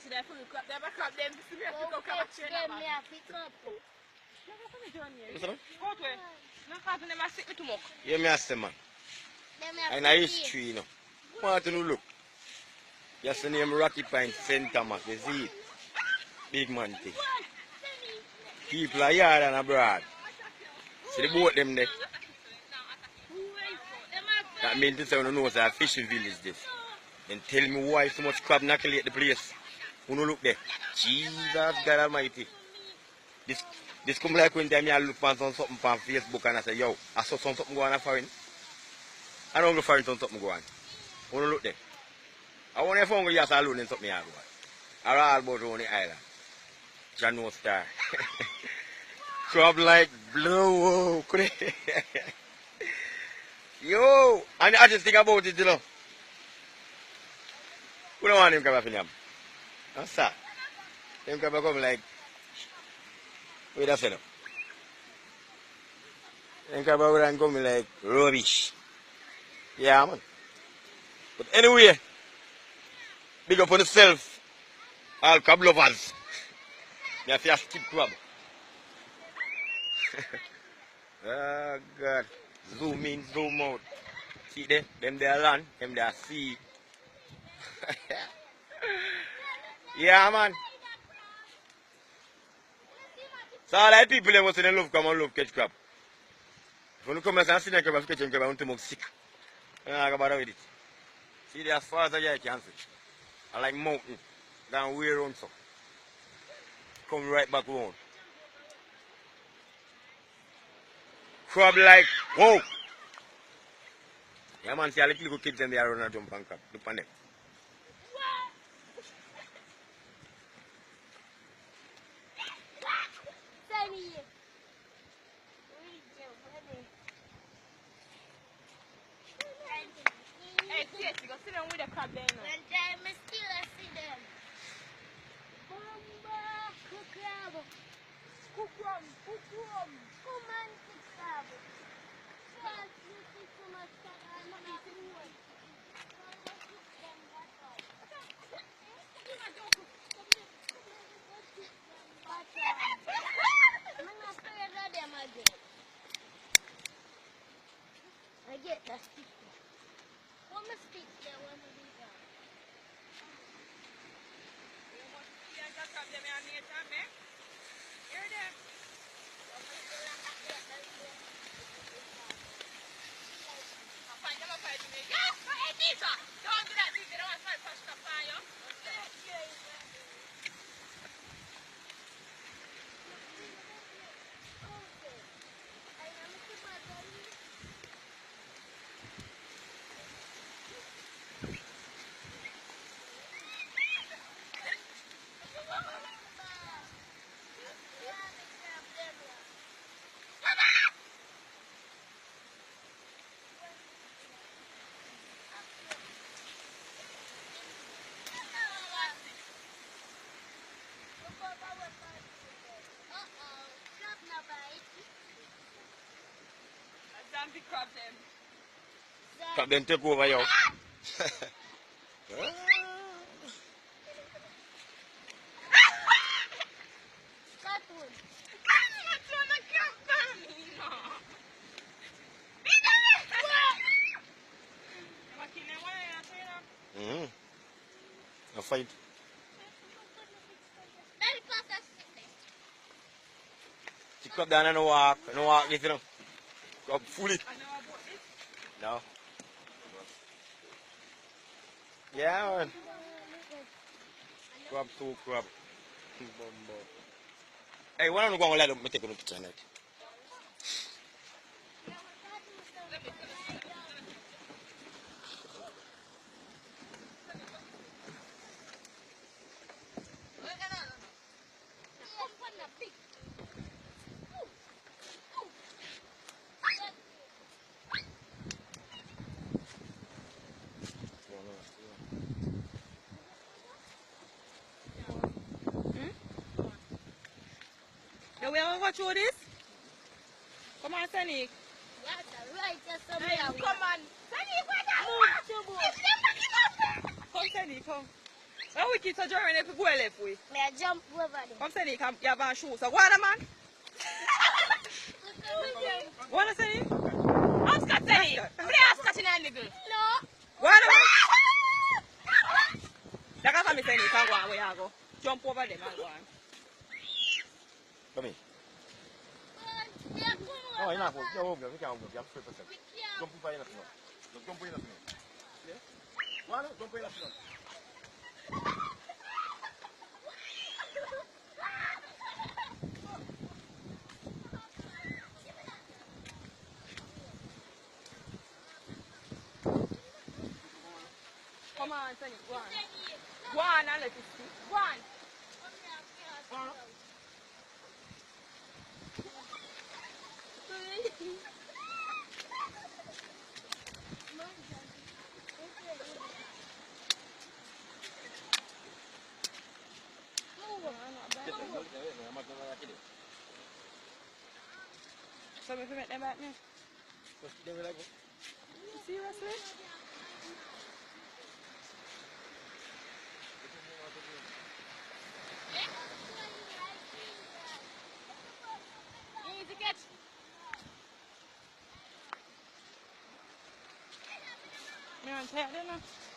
see that food crab. They have a crab them. This is pick up crab chain. Them me a pick up. Go to it. No cause them a sick me too much. Yeah, me ask them, man. Them me a And a history, you know. Want to look. Just the name Rocky Point, St. Thomas, you see it? Big man thing. People are here and abroad. See the boat them there? That means this one knows a fishing village this. Then tell me why so much crab knuckle at the place. Who no look there? Jesus God Almighty. This come like when I look for something on Facebook and I say, yo, I saw something going on foreign. I don't go foreign something going on. Who no look there? I want to find you just alone in something I go. I all about on the island. Jano Star. Crab like blue. Yo, and I just think about it, you know. We don't want him to come up in him. That's that. Him come like, wait, that's it. Him come like rubbish. Yeah, man. But anyway, big up on yourself, all crab lovers. You have to skip crab. Oh, God. Zoom in, zoom out. See them there land, them there sea. Yeah, man. So all that people that was in the love come and love catch crab. If you come and see them crab, catch them crab, I want to make sick. I don't bother with it. See there as far as I can see. I like mountain. Down way around so. Come right back home. Crab like, whoa! Yeah, man, see all the little kids in there running jump and crab. Look on them. Hey, seriously, go sit down with the crab there now. One time I still see them. Bomba, cook crab. Cook crab, cook crab. Come on, cook crab. Yes, you see so much crab. I'm not eating one. I get that stick. One more stick there, one more big one. Yeah, just crab them here near time, eh? Here them. Find them up by me. Yes, hey, teacher! Don't do that, teacher. Don't want to touch the fire. The crab them. Crab them take over you. A fight. The crab down and no walk, this, you know. Crab fully. No. Yeah, man. Crab too, crab. Hey, why don't you go and let them take a picture tonight? Do we ever go through this? Come on, Sonic. Right, Come on. Sonic, wait up! Come, Sonic, come. How we kids are drawing if we go left way? May I jump over them? Come say you have on shoes. So go on, man. What I say? I'm Scott say it. Play a Scott in a nigga. No. Go on, man. That's what I'm saying. You can go on where you go. Jump over them and go on. Come here. Yeah, No, you're not going. You're over. You can't go. You have 3%. Jump over here. Jump over here. Yeah? Go on, jump over here. Come on, Sonny. Go on. Go on and let it see. Go on. So if we make them back now? Seriously? Easy catch. Me on tired, didn't I?